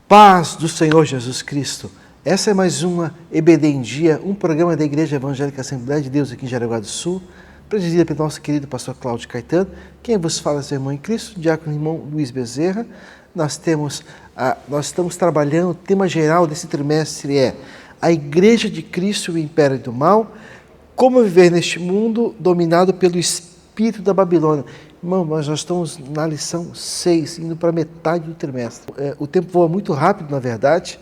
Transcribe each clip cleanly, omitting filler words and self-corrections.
Paz do Senhor Jesus Cristo. Essa é mais uma EBD em Dia, um programa da Igreja Evangélica Assembleia de Deus aqui em Jaraguá do Sul, presidida pelo nosso querido pastor Cláudio Caetano. Quem vos fala é seu irmão em Cristo, diácono irmão Luiz Bezerra. Nós estamos trabalhando, o tema geral desse trimestre é a Igreja de Cristo e o Império do Mal, como viver neste mundo dominado pelo espírito da Babilônia. Irmão, nós já estamos na lição 6, indo para metade do trimestre. O tempo voa muito rápido, na verdade.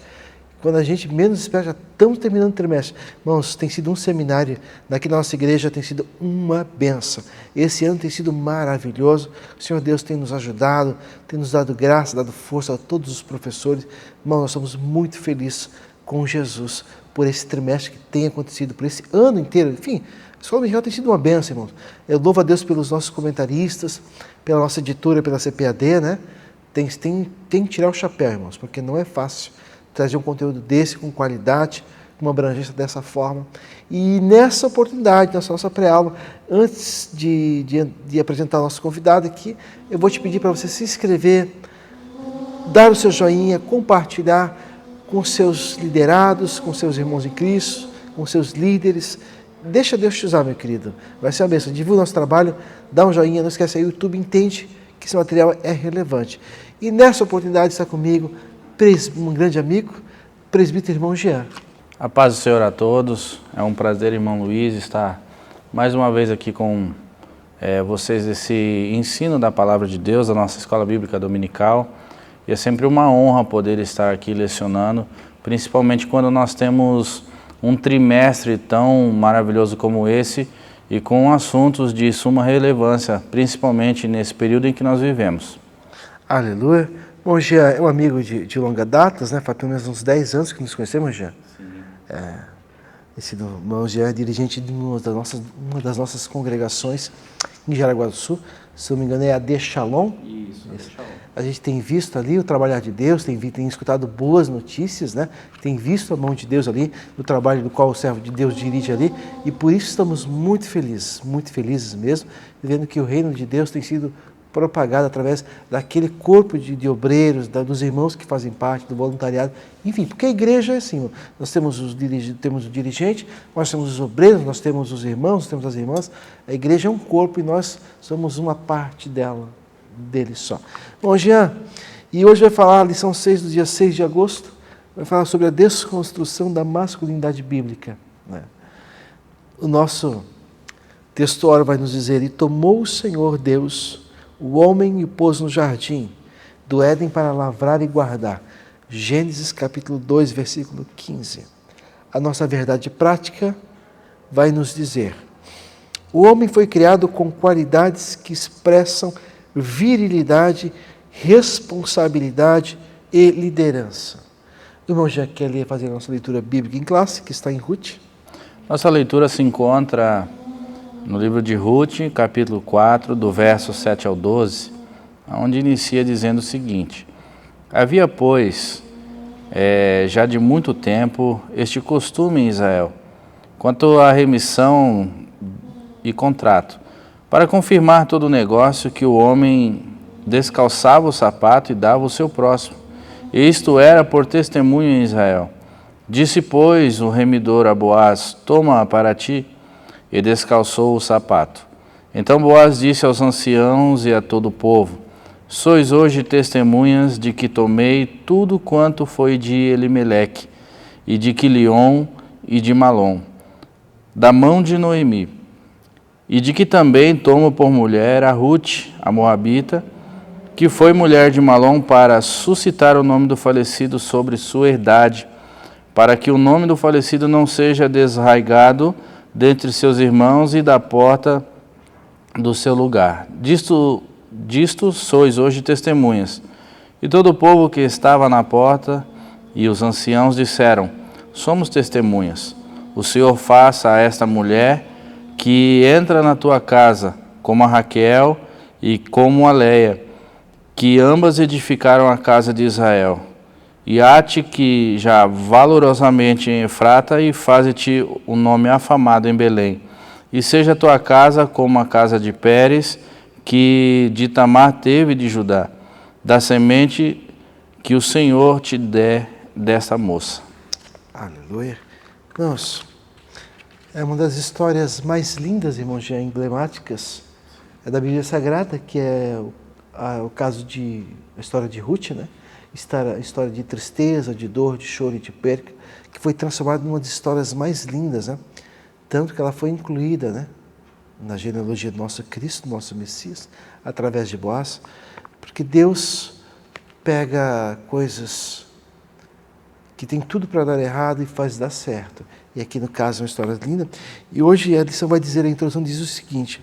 Quando a gente menos espera, já estamos terminando o trimestre. Irmãos, tem sido um seminário daqui na nossa igreja, tem sido uma benção. Esse ano tem sido maravilhoso. O Senhor Deus tem nos ajudado, tem nos dado graça, dado força a todos os professores. Irmãos, nós somos muito felizes com Jesus por esse trimestre que tem acontecido, por esse ano inteiro. Enfim, a Escola Dominical tem sido uma benção, irmãos. Eu louvo a Deus pelos nossos comentaristas, pela nossa editora, pela CPAD, né? Tem que tirar o chapéu, irmãos, porque não é fácil trazer um conteúdo desse, com qualidade, com uma abrangência dessa forma. E nessa oportunidade, nessa nossa pré-aula, antes de apresentar o nosso convidado aqui, eu vou te pedir para você se inscrever, dar o seu joinha, compartilhar com seus liderados, com seus irmãos em Cristo, com seus líderes. Deixa Deus te usar, meu querido. Vai ser uma bênção. Divulga o nosso trabalho, dá um joinha, não esquece aí, o YouTube entende que esse material é relevante. E nessa oportunidade está comigo um grande amigo, presbítero irmão Jean. A paz do Senhor a todos. É um prazer, irmão Luiz, estar mais uma vez aqui com vocês esse ensino da Palavra de Deus, da nossa Escola Bíblica Dominical. E é sempre uma honra poder estar aqui lecionando, principalmente quando nós temos um trimestre tão maravilhoso como esse e com assuntos de suma relevância, principalmente nesse período em que nós vivemos. Aleluia. Bom, Jean é um amigo de longa data, né? Faz pelo menos uns 10 anos que nos conhecemos, Jean. Sim. Esse irmão Jean é dirigente de uma das nossas congregações em Jaraguá do Sul. Se não me engano, é a AD Shalom. Isso. Shalom. A gente tem visto ali o trabalhar de Deus, tem escutado boas notícias, né? Tem visto a mão de Deus ali, no trabalho do qual o servo de Deus dirige ali, e por isso estamos muito felizes mesmo, vendo que o reino de Deus tem sido propagado através daquele corpo de obreiros, dos irmãos que fazem parte do voluntariado, enfim, porque a igreja é assim, nós temos o dirigente, nós temos os obreiros, nós temos os irmãos, nós temos as irmãs, a igreja é um corpo e nós somos uma parte dele só. Bom, Jean, e hoje vai falar a lição 6 do dia 6 de agosto, vai falar sobre a desconstrução da masculinidade bíblica. Né? O nosso texto vai nos dizer, e tomou o Senhor Deus o homem e o pôs no jardim do Éden para lavrar e guardar. Gênesis capítulo 2, versículo 15. A nossa verdade prática vai nos dizer, o homem foi criado com qualidades que expressam virilidade, responsabilidade e liderança. O irmão já quer fazer a nossa leitura bíblica em classe, que está em Ruth. Nossa leitura se encontra no livro de Ruth, capítulo 4, do verso 7 ao 12, onde inicia dizendo o seguinte, havia, pois, já de muito tempo, este costume em Israel, quanto à remissão e contrato, para confirmar todo o negócio que o homem descalçava o sapato e dava ao seu próximo. E isto era por testemunho em Israel. Disse, pois, o remidor a Boaz, toma para ti, e descalçou o sapato. Então Boaz disse aos anciãos e a todo o povo, sois hoje testemunhas de que tomei tudo quanto foi de Elimeleque, e de Quilion e de Malom, da mão de Noemi, e de que também tomo por mulher a Ruth, a Moabita, que foi mulher de Malom para suscitar o nome do falecido sobre sua herdade, para que o nome do falecido não seja desarraigado dentre seus irmãos e da porta do seu lugar. Disto sois hoje testemunhas. E todo o povo que estava na porta e os anciãos disseram, somos testemunhas. O Senhor faça a esta mulher que entra na tua casa, como a Raquel e como a Leia, que ambas edificaram a casa de Israel. E há-te que já valorosamente em Efrata e faze-te o nome afamado em Belém. E seja a tua casa como a casa de Pérez, que de Tamar teve de Judá, da semente que o Senhor te dê dessa moça. Aleluia. Irmãos, é uma das histórias mais lindas, irmãos, já emblemáticas da Bíblia Sagrada, que é o caso a história de Ruth, né? História de tristeza, de dor, de choro e de perca, que foi transformada numa das histórias mais lindas, né? Tanto que ela foi incluída, né, na genealogia do nosso Cristo, nosso Messias, através de Boaz, porque Deus pega coisas que tem tudo para dar errado e faz dar certo. E aqui no caso é uma história linda. E hoje a lição vai dizer, a introdução diz o seguinte: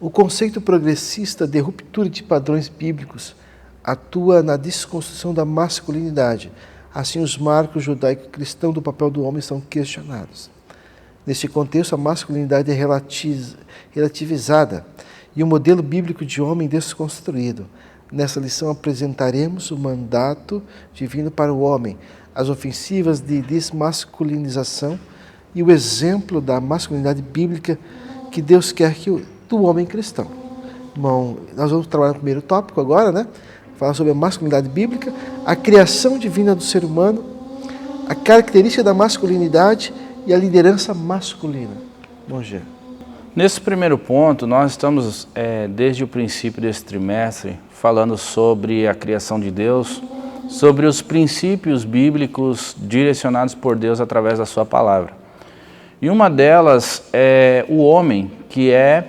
o conceito progressista de ruptura de padrões bíblicos atua na desconstrução da masculinidade. Assim, os marcos judaico-cristãos do papel do homem são questionados. Neste contexto, a masculinidade é relativizada e o modelo bíblico de homem desconstruído. Nessa lição apresentaremos o mandato divino para o homem, as ofensivas de desmasculinização e o exemplo da masculinidade bíblica que Deus quer do homem cristão. Bom, nós vamos trabalhar no primeiro tópico agora, né? Falar sobre a masculinidade bíblica, a criação divina do ser humano, a característica da masculinidade e a liderança masculina. Bom dia. Nesse primeiro ponto, nós estamos, desde o princípio desse trimestre, falando sobre a criação de Deus, sobre os princípios bíblicos direcionados por Deus através da sua palavra. E uma delas é o homem, que é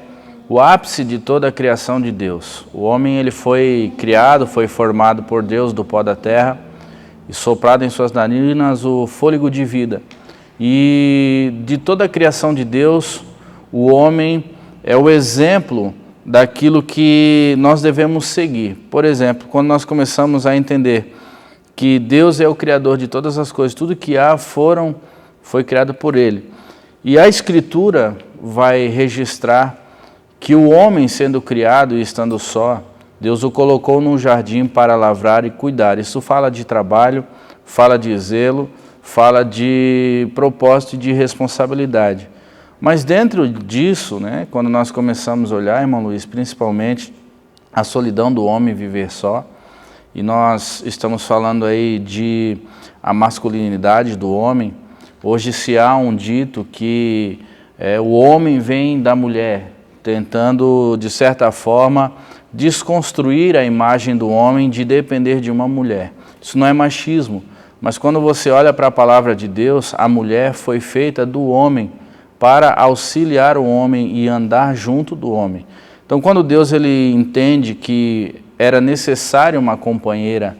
o ápice de toda a criação de Deus. O homem, ele foi criado, foi formado por Deus do pó da terra e soprado em suas narinas o fôlego de vida. E de toda a criação de Deus, o homem é o exemplo daquilo que nós devemos seguir. Por exemplo, quando nós começamos a entender que Deus é o Criador de todas as coisas, tudo que há foi criado por Ele. E a Escritura vai registrar que o homem, sendo criado e estando só, Deus o colocou num jardim para lavrar e cuidar. Isso fala de trabalho, fala de zelo, fala de propósito e de responsabilidade. Mas dentro disso, né, quando nós começamos a olhar, irmão Luiz, principalmente a solidão do homem viver só, e nós estamos falando aí de a masculinidade do homem. Hoje se há um dito que o homem vem da mulher, tentando, de certa forma, desconstruir a imagem do homem de depender de uma mulher. Isso não é machismo, mas quando você olha para a palavra de Deus, a mulher foi feita do homem para auxiliar o homem e andar junto do homem. Então, quando Deus ele entende que era necessária uma companheira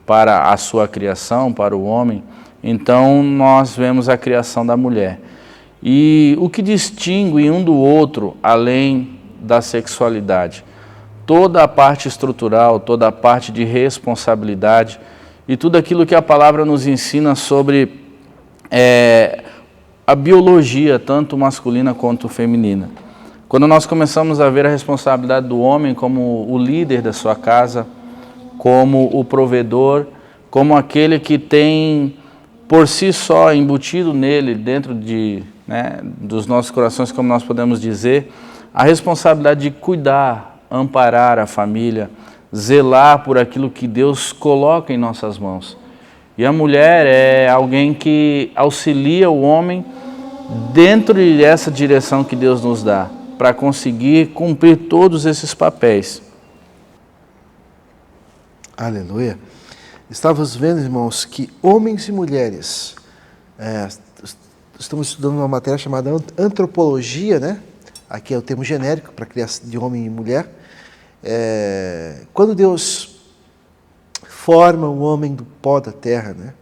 para a sua criação, para o homem, então nós vemos a criação da mulher. E o que distingue um do outro, além da sexualidade? Toda a parte estrutural, toda a parte de responsabilidade e tudo aquilo que a palavra nos ensina sobre a biologia, tanto masculina quanto feminina. Quando nós começamos a ver a responsabilidade do homem como o líder da sua casa, como o provedor, como aquele que tem por si só embutido nele, dentro dos nossos corações, como nós podemos dizer, a responsabilidade de cuidar, amparar a família, zelar por aquilo que Deus coloca em nossas mãos. E a mulher é alguém que auxilia o homem dentro dessa direção que Deus nos dá, para conseguir cumprir todos esses papéis. Aleluia. Estávamos vendo, irmãos, que homens e mulheres, estamos estudando uma matéria chamada antropologia, né? Aqui é o termo genérico para criação de homem e mulher. Quando Deus forma o homem do pó da terra, né?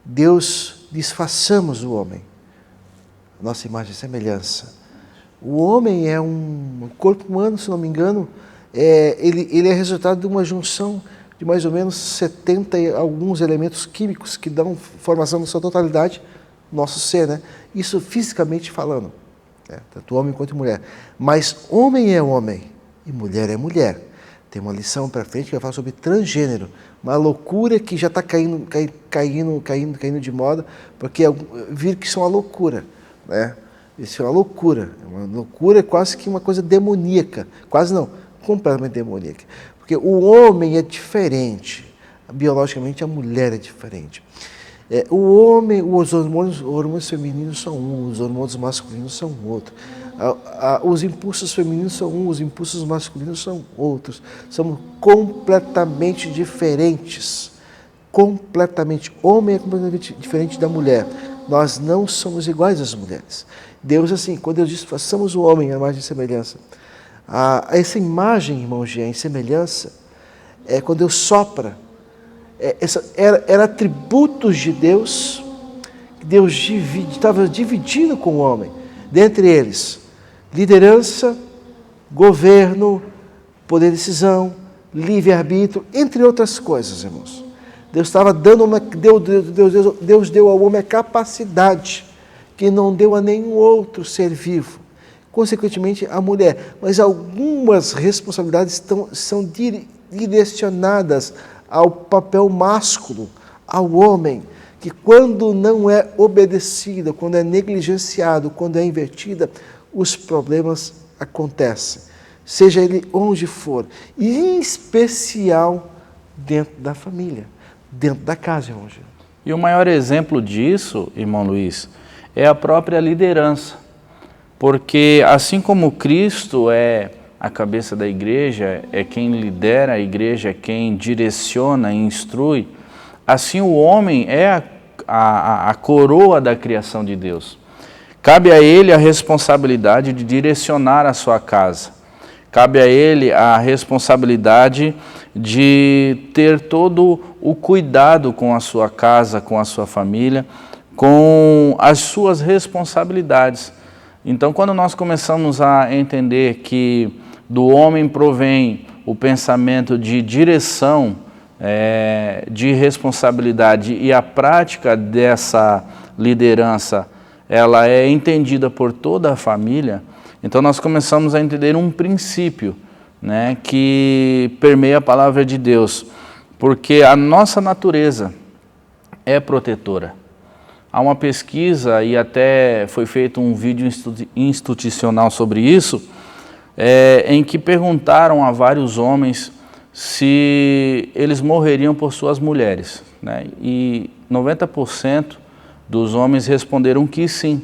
Deus diz, façamos o homem, nossa imagem e semelhança. O homem é um corpo humano, se não me engano, ele é resultado de uma junção de mais ou menos 70 e alguns elementos químicos que dão formação na sua totalidade nosso ser, né? Isso fisicamente falando, tanto homem quanto mulher. Mas homem é homem e mulher é mulher. Tem uma lição para frente que vai falar sobre transgênero, uma loucura que já está caindo de moda, porque vir que isso é uma loucura, né? Isso é uma loucura, quase que uma coisa demoníaca, quase não, completamente demoníaca, porque o homem é diferente, biologicamente a mulher é diferente. O homem, os hormônios femininos são um, os hormônios masculinos são outro. Os impulsos femininos são um, os impulsos masculinos são outros. Somos completamente diferentes. Completamente. Homem é completamente diferente da mulher. Nós não somos iguais às mulheres. Deus, assim, quando Deus diz, façamos o homem à imagem e semelhança. Essa imagem, irmão Jean, e semelhança, quando Deus sopra, era atributos de Deus, que Deus estava dividindo com o homem. Dentre eles, liderança, governo, poder de decisão, livre-arbítrio, entre outras coisas, irmãos. Deus estava dando Deus deu ao homem a capacidade que não deu a nenhum outro ser vivo. Consequentemente, a mulher. Mas algumas responsabilidades são direcionadas ao papel másculo, ao homem, que quando não é obedecida, quando é negligenciado, quando é invertida, os problemas acontecem. Seja ele onde for. E em especial dentro da família, dentro da casa, irmão Gil. E o maior exemplo disso, irmão Luiz, é a própria liderança. Porque assim como Cristo é a cabeça da igreja, é quem lidera a igreja, é quem direciona e instrui, assim o homem é a coroa da criação de Deus. Cabe a ele a responsabilidade de direcionar a sua casa. Cabe a ele a responsabilidade de ter todo o cuidado com a sua casa, com a sua família, com as suas responsabilidades. Então, quando nós começamos a entender que do homem provém o pensamento de direção, de responsabilidade, e a prática dessa liderança, ela é entendida por toda a família, então nós começamos a entender um princípio, né, que permeia a palavra de Deus, porque a nossa natureza é protetora. Há uma pesquisa, e até foi feito um vídeo institucional sobre isso, em que perguntaram a vários homens se eles morreriam por suas mulheres, né? E 90% dos homens responderam que sim.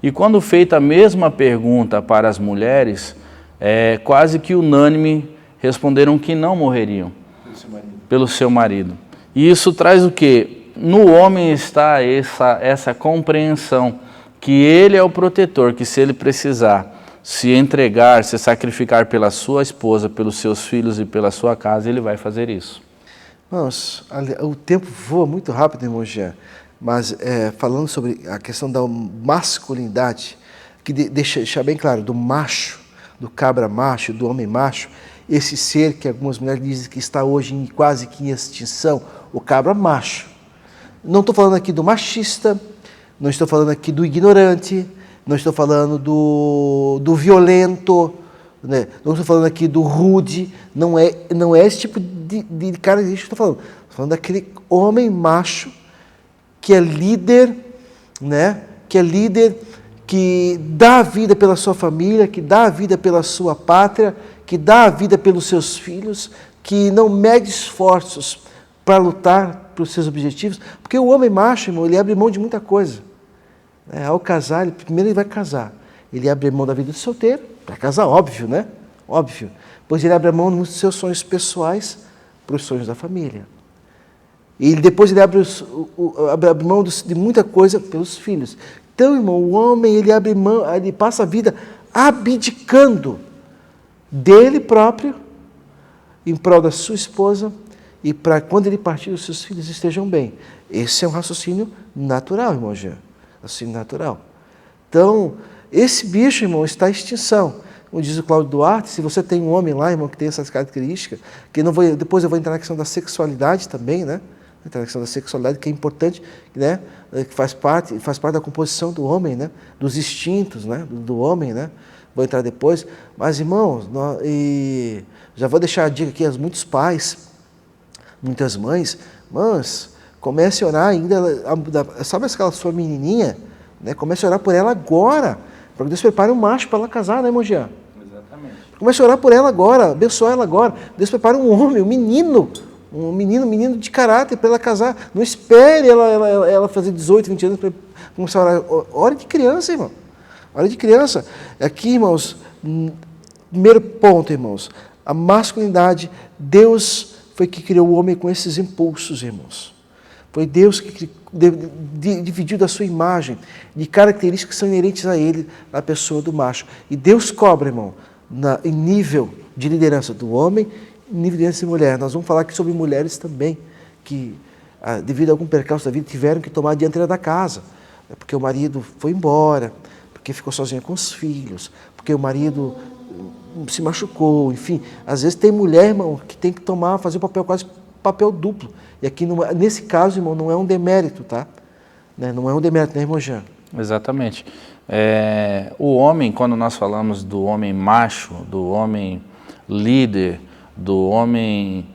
E quando feita a mesma pergunta para as mulheres, quase que unânime responderam que não morreriam pelo seu marido. E isso traz o quê? No homem está essa compreensão que ele é o protetor, que se ele precisar se entregar, se sacrificar pela sua esposa, pelos seus filhos e pela sua casa, ele vai fazer isso. Irmãos, o tempo voa muito rápido, irmão Jean, mas falando sobre a questão da masculinidade, que deixar bem claro, do macho, do cabra macho, do homem macho, esse ser que algumas mulheres dizem que está hoje quase que em extinção, o cabra macho. Não estou falando aqui do machista, não estou falando aqui do ignorante, não estou falando do violento, né? Não estou falando aqui do rude, não é esse tipo de característica que eu estou falando. Estou falando daquele homem macho que é líder, né? Que é líder, que dá a vida pela sua família, que dá a vida pela sua pátria, que dá a vida pelos seus filhos, que não mede esforços para lutar pelos seus objetivos, porque o homem macho, irmão, ele abre mão de muita coisa. Ao casar, primeiro ele vai casar. Ele abre mão da vida de solteiro, para casar, óbvio, né? Óbvio. Pois ele abre mão dos seus sonhos pessoais para os sonhos da família. E depois ele abre mão de muita coisa pelos filhos. Então, irmão, o homem, ele abre mão, ele passa a vida abdicando dele próprio, em prol da sua esposa, e para quando ele partir, os seus filhos estejam bem. Esse é um raciocínio natural, irmão Jean. Raciocínio natural. Então, esse bicho, irmão, está em extinção. Como diz o Cláudio Duarte, se você tem um homem lá, irmão, que tem essas características, que depois eu vou entrar na questão da sexualidade também, né? Entrar na questão da sexualidade, que é importante, né? Que faz parte da composição do homem, né? Dos instintos, né? Do homem, né? Vou entrar depois. Mas, irmãos, já vou deixar a dica aqui a muitos pais, muitas mães, comece a orar ainda, sabe aquela sua menininha, né? Comece a orar por ela agora, para que Deus prepare um macho para ela casar, né, irmão Jean? Exatamente. Comece a orar por ela agora, abençoar ela agora. Deus prepara um homem, um menino, Um menino de caráter para ela casar. Não espere ela fazer 18, 20 anos para começar a orar. Hora de criança, irmão. Hora de criança. Aqui, irmãos, primeiro ponto, irmãos. A masculinidade, Deus foi que criou o homem com esses impulsos, irmãos. Foi Deus que dividiu da sua imagem, de características que são inerentes a ele, na pessoa do macho. E Deus cobra, irmão, em nível de liderança do homem, em nível de liderança de mulher. Nós vamos falar aqui sobre mulheres também, que devido a algum percalço da vida tiveram que tomar a dianteira da casa, porque o marido foi embora, porque ficou sozinha com os filhos, porque o marido se machucou, enfim. Às vezes tem mulher, irmão, que tem que fazer o papel quase papel duplo. E aqui, nesse caso, irmão, não é um demérito, tá? Não é um demérito, né, irmão Jean? Exatamente. O homem, quando nós falamos do homem macho, do homem líder, do homem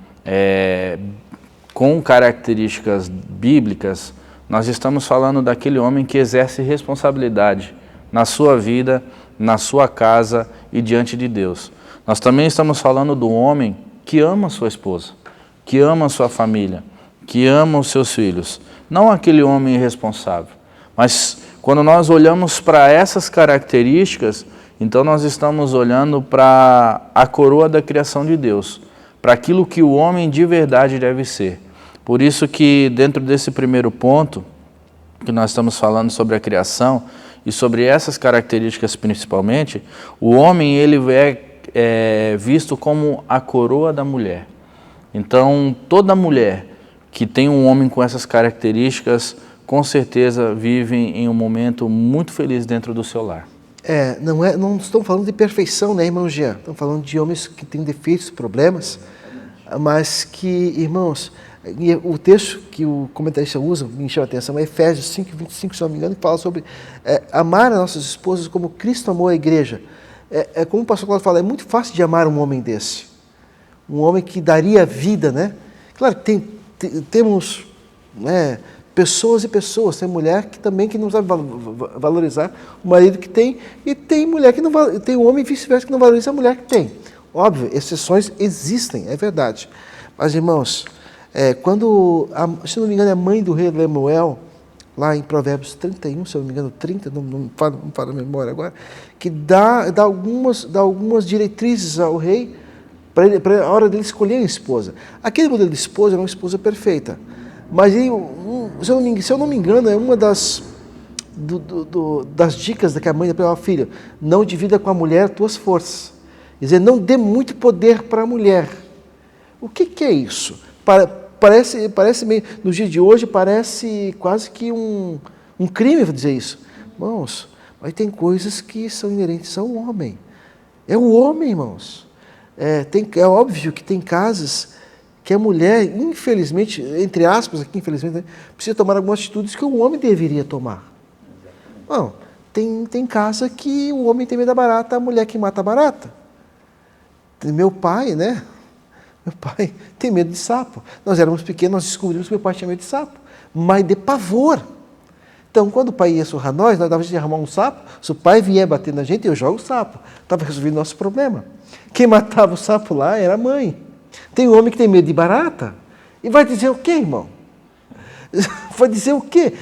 com características bíblicas, nós estamos falando daquele homem que exerce responsabilidade na sua vida, na sua casa e diante de Deus. Nós também estamos falando do homem que ama a sua esposa, que ama a sua família, que ama os seus filhos. Não aquele homem irresponsável, mas quando nós olhamos para essas características, então nós estamos olhando para a coroa da criação de Deus, para aquilo que o homem de verdade deve ser. Por isso que dentro desse primeiro ponto, que nós estamos falando sobre a criação, e sobre essas características principalmente, o homem ele é visto como a coroa da mulher. Então, toda mulher que tem um homem com essas características, com certeza vive em um momento muito feliz dentro do seu lar. Não estamos falando de perfeição, né, irmão Jean? Estamos falando de homens que têm defeitos, problemas, mas que, irmãos, o texto que o comentarista usa, me chama a atenção, é Efésios 5, 25, se não me engano, que fala sobre amar as nossas esposas como Cristo amou a igreja. Como o pastor Cláudio fala, é muito fácil de amar um homem desse. Um homem que daria vida, né? Claro que temos pessoas e pessoas, tem mulher que também que não sabe valorizar o marido que tem, e tem mulher que não tem um homem vice-versa que não valoriza a mulher que tem. Óbvio, exceções existem, é verdade. Mas, irmãos, quando, se não me engano, é a mãe do rei Lemuel, lá em Provérbios 31, se não me engano, 30, não falo a memória agora, que dá algumas diretrizes ao rei para a hora dele escolher a esposa. Aquele modelo de esposa era uma esposa perfeita, mas se eu não me engano, é uma das dicas que a mãe dá para a filha: não divida com a mulher tuas forças. Quer dizer, não dê muito poder para a mulher. O que é isso? Parece meio, no dia de hoje, parece quase que um crime dizer isso. Irmãos, mas tem coisas que são inerentes ao homem. É o homem, irmãos. É óbvio que tem casas que a mulher, infelizmente, entre aspas aqui, infelizmente, né, precisa tomar algumas atitudes que o homem deveria tomar. Bom, tem casa que o homem tem medo da barata, a mulher que mata a barata. Meu pai, né? Meu pai tem medo de sapo. Nós éramos pequenos, nós descobrimos que meu pai tinha medo de sapo, mas de pavor. Então, quando o pai ia surrar nós dava de arrumar um sapo, se o pai vier bater na gente, eu jogo o sapo. Estava resolvendo o nosso problema. Quem matava o sapo lá era a mãe. Tem um homem que tem medo de barata e vai dizer o quê, irmão? Vai dizer o quê?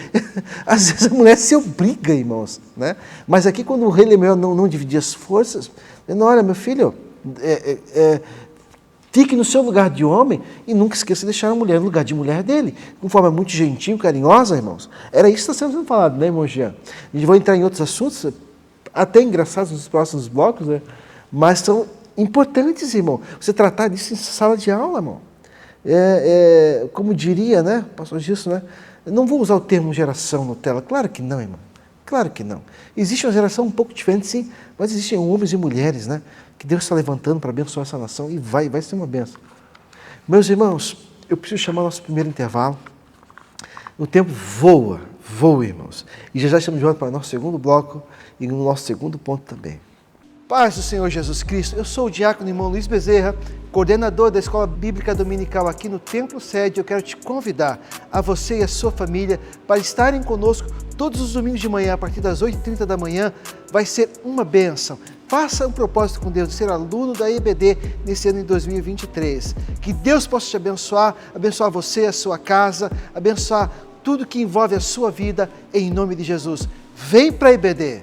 Às vezes a mulher se obriga, irmãos. Né? Mas aqui, quando o rei Lemuel não dividia as forças, dizendo: olha, meu filho, fique no seu lugar de homem e nunca esqueça de deixar a mulher no lugar de mulher dele, de uma forma muito gentil, carinhosa, irmãos. Era isso que está sendo falado, né, irmão Jean? A gente vai entrar em outros assuntos, até engraçados nos próximos blocos, né? Mas são importantes, irmão. Você tratar disso em sala de aula, irmão. Como diria, né, pastor Gilson, né? Não vou usar o termo geração Nutella. Claro que não, irmão. Claro que não. Existe uma geração um pouco diferente, sim, mas existem homens e mulheres, né, que Deus está levantando para abençoar essa nação e vai ser uma bênção. Meus irmãos, eu preciso chamar nosso primeiro intervalo. O tempo voa, irmãos. E já estamos de volta para o nosso segundo bloco e no nosso segundo ponto também. Paz do Senhor Jesus Cristo, eu sou o diácono irmão Luiz Bezerra, coordenador da Escola Bíblica Dominical aqui no Templo Sede. Eu quero te convidar, a você e a sua família, para estarem conosco todos os domingos de manhã, a partir das 8h30 da manhã. Vai ser uma bênção. faça um propósito com Deus de ser aluno da EBD nesse ano de 2023. Que Deus possa te abençoar, abençoar você, a sua casa, abençoar tudo que envolve a sua vida, em nome de Jesus. Vem para a EBD!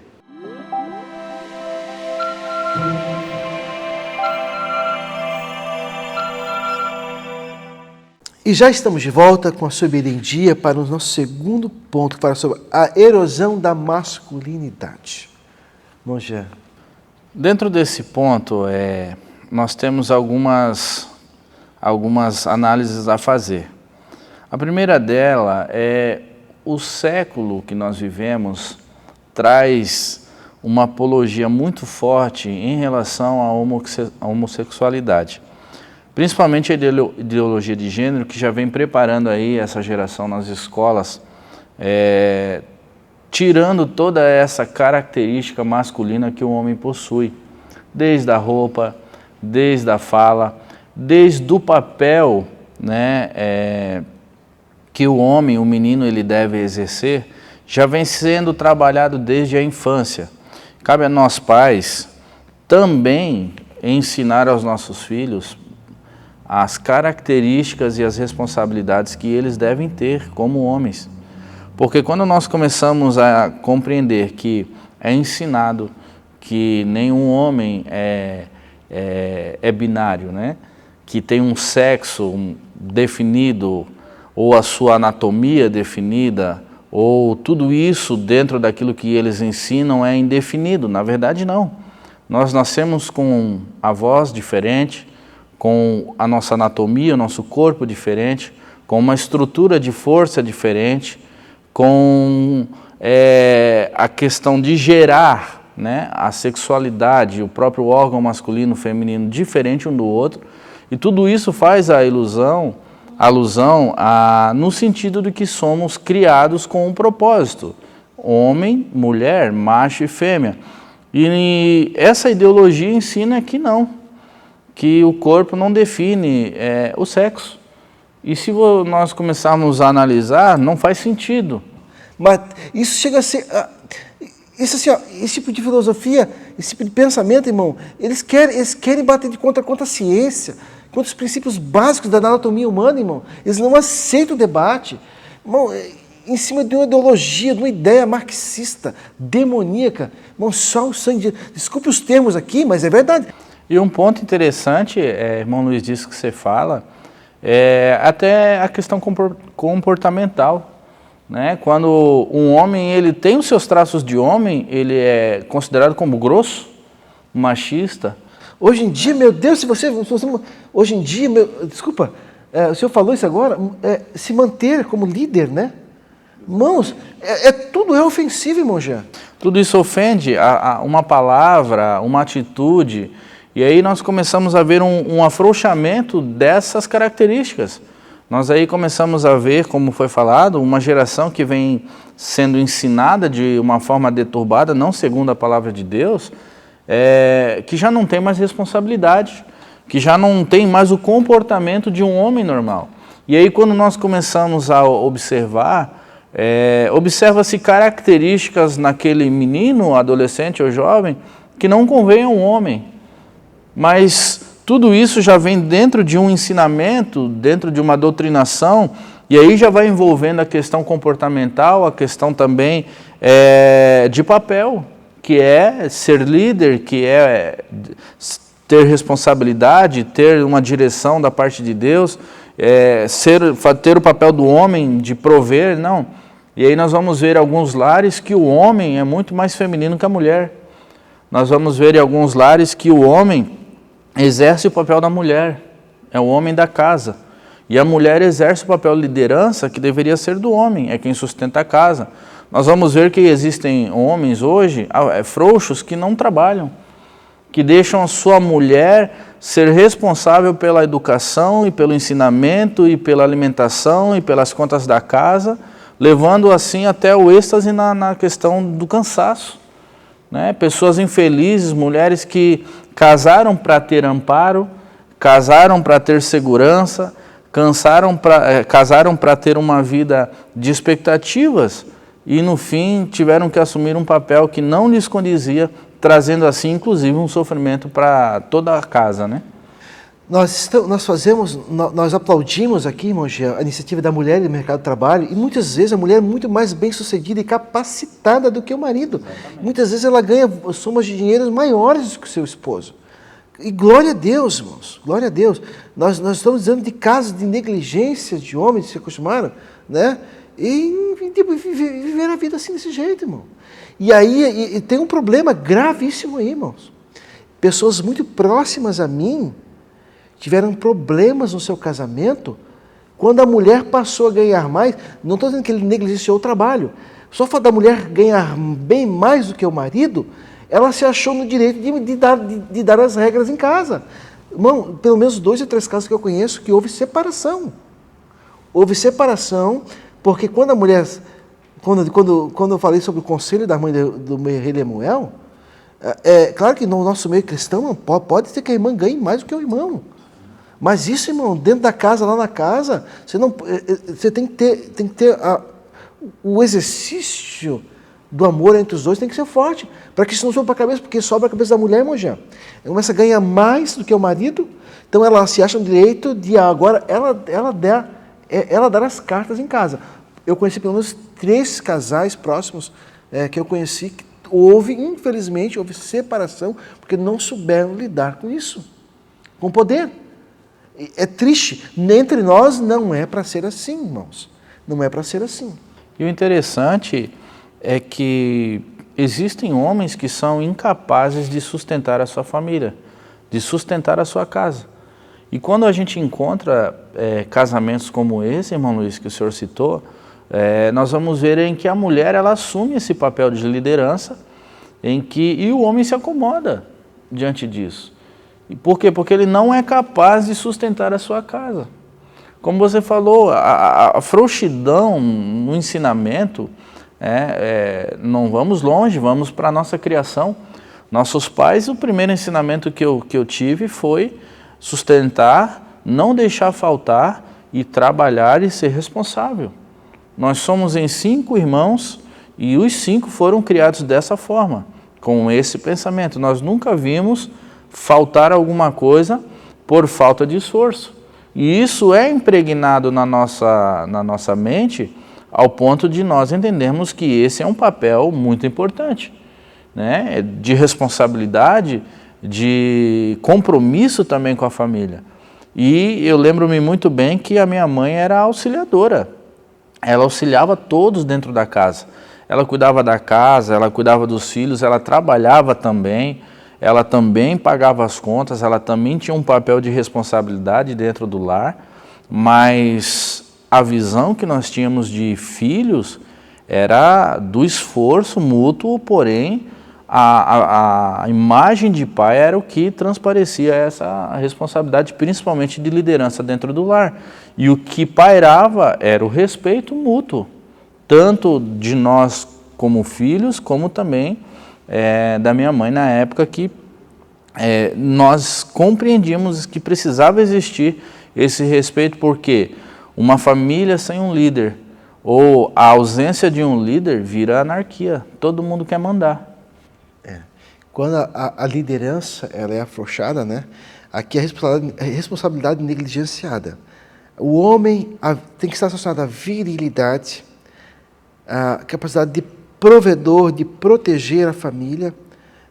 E já estamos de volta com a sua EBD em dia para o nosso segundo ponto, que fala sobre a erosão da masculinidade. Monja. Dentro desse ponto, nós temos algumas análises a fazer. A primeira dela é o século que nós vivemos traz uma apologia muito forte em relação à homossexualidade. Principalmente a ideologia de gênero, que já vem preparando aí essa geração nas escolas, tirando toda essa característica masculina que o homem possui, desde a roupa, desde a fala, desde o papel, né, que o homem, o menino, ele deve exercer, já vem sendo trabalhado desde a infância. Cabe a nós pais também ensinar aos nossos filhos as características e as responsabilidades que eles devem ter como homens. Porque quando nós começamos a compreender que é ensinado que nenhum homem é binário, né? Que tem um sexo definido, ou a sua anatomia definida, ou tudo isso dentro daquilo que eles ensinam é indefinido. Na verdade, não. Nós nascemos com a voz diferente, com a nossa anatomia, o nosso corpo diferente, com uma estrutura de força diferente, com a questão de gerar, né, a sexualidade, o próprio órgão masculino e feminino diferente um do outro, e tudo isso faz alusão no sentido de que somos criados com um propósito, homem, mulher, macho e fêmea. E essa ideologia ensina que não, que o corpo não define o sexo. E se nós começarmos a analisar, não faz sentido. Mas isso chega a ser... esse tipo de filosofia, esse tipo de pensamento, irmão, eles querem bater de contra a ciência, contra os princípios básicos da anatomia humana, irmão. Eles não aceitam o debate. Irmão, em cima de uma ideologia, de uma ideia marxista, demoníaca. Irmão, só o sangue de... Desculpe os termos aqui, mas é verdade. E um ponto interessante, irmão Luiz, disso que você fala, é até a questão comportamental, né? Quando um homem ele tem os seus traços de homem, ele é considerado como grosso, machista. Hoje em dia, meu Deus, hoje em dia, desculpa, o senhor falou isso agora, se manter como líder, né? Irmãos, tudo é ofensivo, irmão Jean. Tudo isso ofende uma palavra, uma atitude. E aí nós começamos a ver um afrouxamento dessas características. Nós aí começamos a ver, como foi falado, uma geração que vem sendo ensinada de uma forma deturbada, não segundo a palavra de Deus, que já não tem mais responsabilidade, que já não tem mais o comportamento de um homem normal. E aí quando nós começamos a observar, observa-se características naquele menino, adolescente ou jovem, que não convém a um homem. Mas tudo isso já vem dentro de um ensinamento, dentro de uma doutrinação, e aí já vai envolvendo a questão comportamental, a questão também de papel, que é ser líder, que é ter responsabilidade, ter uma direção da parte de Deus, ter o papel do homem de prover, não. E aí nós vamos ver alguns lares que o homem é muito mais feminino que a mulher. Nós vamos ver em alguns lares que o homem exerce o papel da mulher, é o homem da casa. E a mulher exerce o papel de liderança que deveria ser do homem, é quem sustenta a casa. Nós vamos ver que existem homens hoje, frouxos, que não trabalham, que deixam a sua mulher ser responsável pela educação e pelo ensinamento e pela alimentação e pelas contas da casa, levando assim até o êxtase na questão do cansaço. Né? Pessoas infelizes, mulheres que casaram para ter amparo, casaram para ter segurança, casaram para ter uma vida de expectativas e no fim tiveram que assumir um papel que não lhes condizia trazendo assim, inclusive, um sofrimento para toda a casa, né? Nós aplaudimos aqui, irmão Jean, a iniciativa da mulher no mercado de trabalho, e muitas vezes a mulher é muito mais bem-sucedida e capacitada do que o marido. Muitas vezes ela ganha somas de dinheiro maiores do que o seu esposo. E glória a Deus, irmãos, glória a Deus. Nós estamos dizendo de casos de negligência de homens que se acostumaram, né? E viver a vida assim desse jeito, irmão. E aí tem um problema gravíssimo aí, irmãos. Pessoas muito próximas a mim tiveram problemas no seu casamento quando a mulher passou a ganhar mais. Não estou dizendo que ele negligenciou o trabalho. Só o fato da mulher ganhar bem mais do que o marido, ela se achou no direito de dar as regras em casa. Irmão, pelo menos 2 ou 3 casos que eu conheço que houve separação. Houve separação porque quando a mulher... Quando eu falei sobre o conselho da mãe do rei Lemuel, claro que no nosso meio cristão não pode ser que a irmã ganhe mais do que o irmão. Mas isso, irmão, dentro da casa, lá na casa, você tem que ter o exercício do amor entre os dois tem que ser forte, para que isso não sobe para a cabeça, porque sobra a cabeça da mulher, irmão Jean. Ela começa a ganhar mais do que o marido, então ela se acha no direito de agora ela dar as cartas em casa. Eu conheci pelo menos 3 casais próximos que eu conheci que infelizmente, houve separação porque não souberam lidar com isso, com poder. É triste. Entre nós não é para ser assim, irmãos. Não é para ser assim. E o interessante é que existem homens que são incapazes de sustentar a sua família, de sustentar a sua casa. E quando a gente encontra casamentos como esse, irmão Luiz, que o senhor citou, nós vamos ver em que a mulher ela assume esse papel de liderança e o homem se acomoda diante disso. E por quê? Porque ele não é capaz de sustentar a sua casa. Como você falou, a frouxidão no ensinamento, não vamos longe, vamos para a nossa criação. Nossos pais, o primeiro ensinamento que eu tive foi sustentar, não deixar faltar e trabalhar e ser responsável. Nós somos em 5 irmãos e os 5 foram criados dessa forma, com esse pensamento. Nós nunca vimos faltar alguma coisa por falta de esforço. E isso é impregnado na nossa mente ao ponto de nós entendermos que esse é um papel muito importante, né? De responsabilidade, de compromisso também com a família. E eu lembro-me muito bem que a minha mãe era auxiliadora. Ela auxiliava todos dentro da casa. Ela cuidava da casa, ela cuidava dos filhos, ela trabalhava também, ela também pagava as contas, ela também tinha um papel de responsabilidade dentro do lar, mas a visão que nós tínhamos de filhos era do esforço mútuo, porém a imagem de pai era o que transparecia essa responsabilidade, principalmente de liderança dentro do lar. E o que pairava era o respeito mútuo, tanto de nós como filhos, como também da minha mãe na época que nós compreendíamos que precisava existir esse respeito, porque uma família sem um líder ou a ausência de um líder vira anarquia, todo mundo quer mandar. Quando a liderança ela é afrouxada, né? Aqui a responsabilidade negligenciada. O homem tem que estar associado à virilidade, à capacidade de provedor, de proteger a família,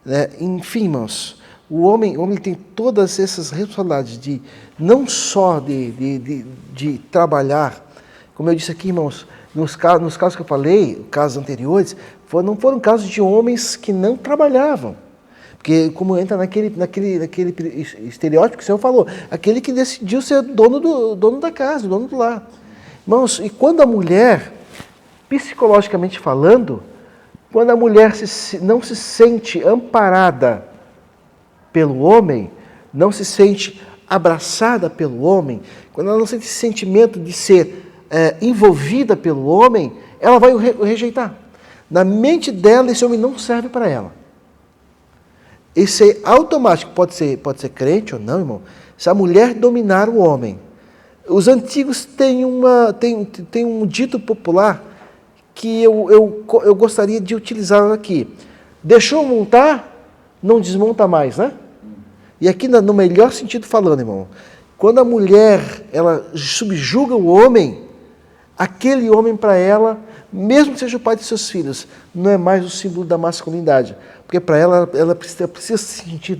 né? Enfim, irmãos, o homem tem todas essas responsabilidades de não só de trabalhar, como eu disse aqui, irmãos, nos casos que eu falei, casos anteriores, não foram casos de homens que não trabalhavam. Porque como entra naquele estereótipo que o senhor falou, aquele que decidiu ser dono da casa, dono do lar. Irmãos, e quando a mulher, psicologicamente falando, quando a mulher não se sente amparada pelo homem, não se sente abraçada pelo homem, quando ela não sente esse sentimento de ser envolvida pelo homem, ela vai o rejeitar. Na mente dela, esse homem não serve para ela. Isso é automático, pode ser crente ou não, irmão. Se a mulher dominar o homem. Os antigos têm um dito popular que eu gostaria de utilizar aqui. Deixou montar, não desmonta mais, né? E aqui no melhor sentido falando, irmão, quando a mulher, ela subjuga o homem, aquele homem para ela, mesmo que seja o pai de seus filhos, não é mais o símbolo da masculinidade. Porque para ela precisa se sentir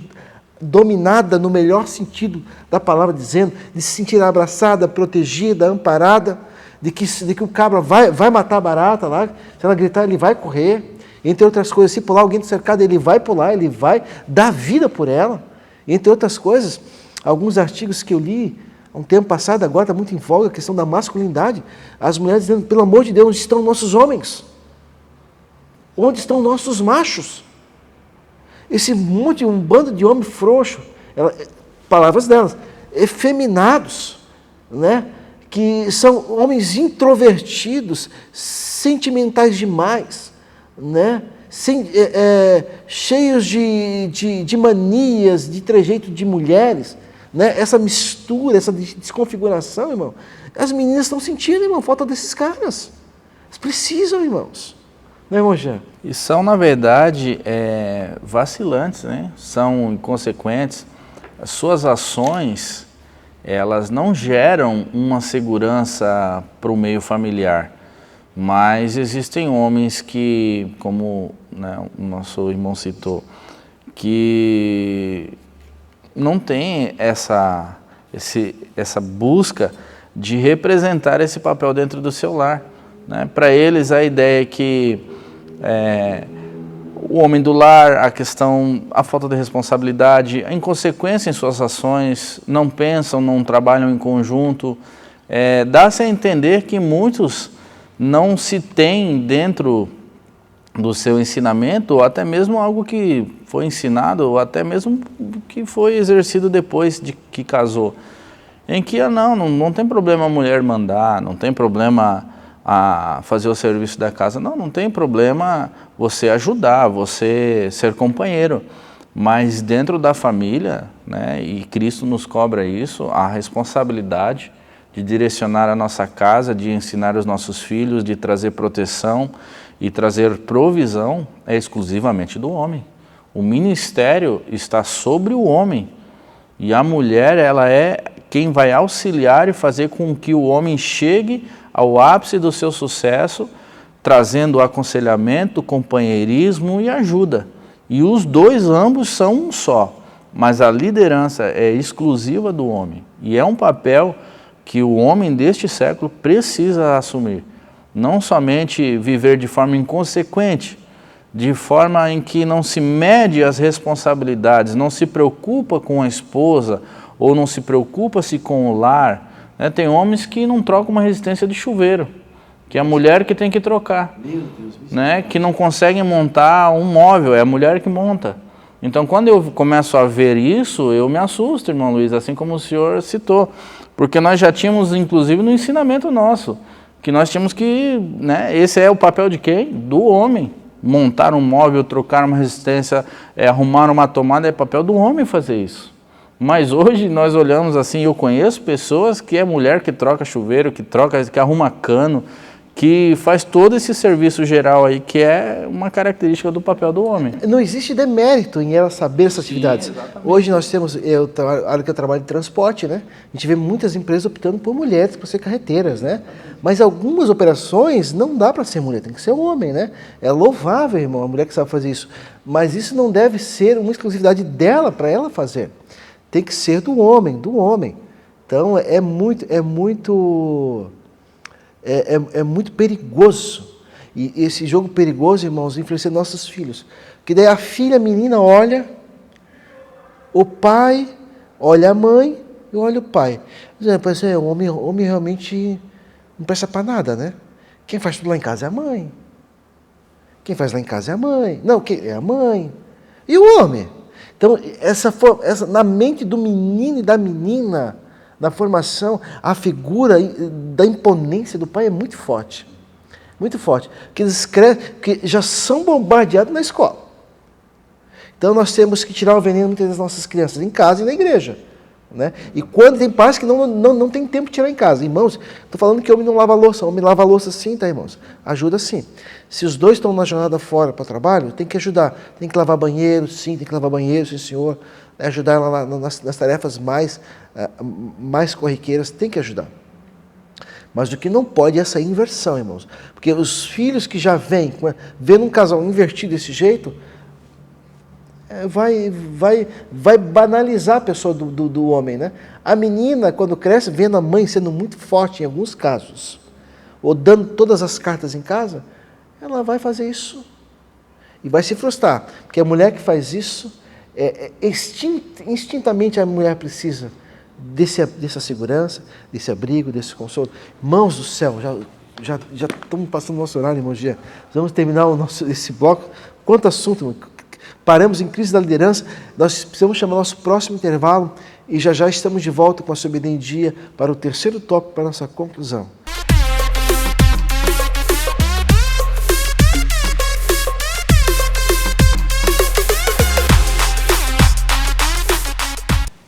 dominada no melhor sentido da palavra, dizendo, de se sentir abraçada, protegida, amparada, de que o cabra vai matar a barata lá, se ela gritar, ele vai correr, entre outras coisas, se pular alguém do cercado, ele vai pular, ele vai dar vida por ela. Entre outras coisas, alguns artigos que eu li há um tempo passado, agora está muito em voga a questão da masculinidade, as mulheres dizendo, pelo amor de Deus, onde estão nossos homens? Onde estão nossos machos? Esse um bando de homem frouxo, palavras delas, efeminados, né? Que são homens introvertidos, sentimentais demais, né? Cheios de manias, de trejeito de mulheres, né? Essa mistura, essa desconfiguração, irmão, as meninas estão sentindo, irmão, falta desses caras. Elas precisam, irmãos. Né, irmão Jean? E são, na verdade, vacilantes, né? São inconsequentes. As suas ações, elas não geram uma segurança para o meio familiar. Mas existem homens que, como, né, o nosso irmão citou, que não têm essa busca de representar esse papel dentro do seu lar. Né? Para eles, a ideia é que o homem do lar, a falta de responsabilidade, a inconsequência em suas ações, não pensam, não trabalham em conjunto, dá-se a entender que muitos não se têm dentro do seu ensinamento, ou até mesmo algo que foi ensinado, ou até mesmo que foi exercido depois de que casou, em que não tem problema a mulher mandar, não tem problema a fazer o serviço da casa, não tem problema você ajudar, você ser companheiro, mas dentro da família, né, e Cristo nos cobra isso, a responsabilidade de direcionar a nossa casa, de ensinar os nossos filhos, de trazer proteção e trazer provisão, é exclusivamente do homem. O ministério está sobre o homem e a mulher, ela é quem vai auxiliar e fazer com que o homem chegue ao ápice do seu sucesso, trazendo aconselhamento, companheirismo e ajuda. E os dois, ambos, são um só, mas a liderança é exclusiva do homem e é um papel que o homem deste século precisa assumir. Não somente viver de forma inconsequente, de forma em que não se mede as responsabilidades, não se preocupa com a esposa ou não se preocupa-se com o lar. Né? Tem homens que não trocam uma resistência de chuveiro, que é a mulher que tem que trocar. Meu Deus, né? Que não conseguem montar um móvel, é a mulher que monta. Então, quando eu começo a ver isso, eu me assusto, irmão Luiz, assim como o senhor citou. Porque nós já tínhamos, inclusive, no ensinamento nosso, que nós tínhamos que, né, esse é o papel de quem? Do homem. Montar um móvel, trocar uma resistência, arrumar uma tomada, é papel do homem fazer isso. Mas hoje nós olhamos assim, eu conheço pessoas que é mulher que troca chuveiro, que arruma cano, que faz todo esse serviço geral aí, que é uma característica do papel do homem. Não existe demérito em ela saber essas atividades. Sim, hoje nós temos, a área que eu trabalho de transporte, né? A gente vê muitas empresas optando por mulheres para ser carreteiras, né? Mas algumas operações não dá para ser mulher, tem que ser homem, né? É louvável, irmão, a mulher que sabe fazer isso. Mas isso não deve ser uma exclusividade dela para ela fazer. Tem que ser do homem, do homem. Então é muito perigoso. E esse jogo perigoso, irmãos, influencia nossos filhos. Porque daí a filha, a menina, olha o pai, olha a mãe e olha o pai. O homem realmente não presta para nada, né? Quem faz tudo lá em casa é a mãe. Quem faz lá em casa é a mãe. Não, é a mãe. E o homem? Então, na mente do menino e da menina, na formação, a figura da imponência do pai é muito forte. Muito forte. Porque eles crescem, porque já são bombardeados na escola. Então nós temos que tirar o veneno muitas das nossas crianças, em casa e na igreja. Né? E quando tem pais que não tem tempo de tirar em casa. Irmãos, estou falando que homem não lava louça. Homem lava louça sim, tá, irmãos? Ajuda sim. Se os dois estão na jornada fora para trabalho, tem que ajudar. Tem que lavar banheiro, sim, tem que lavar banheiro, sim, senhor. Ajudar ela nas tarefas mais corriqueiras, tem que ajudar. Mas o que não pode é essa inversão, irmãos. Porque os filhos que já vêm, vendo um casal invertido desse jeito, vai banalizar a pessoa do homem, né? A menina, quando cresce, vendo a mãe sendo muito forte em alguns casos, ou dando todas as cartas em casa, ela vai fazer isso. E vai se frustrar. Porque a mulher que faz isso, instintamente a mulher precisa dessa segurança, desse abrigo, desse consolo. Irmãos do céu, já estamos passando o nosso horário, irmão Gia. Vamos terminar esse bloco. Quanto assunto, irmão. Paramos em crise da liderança, nós precisamos chamar nosso próximo intervalo e já estamos de volta com a sua Obediência em Dia para o terceiro tópico, para a nossa conclusão.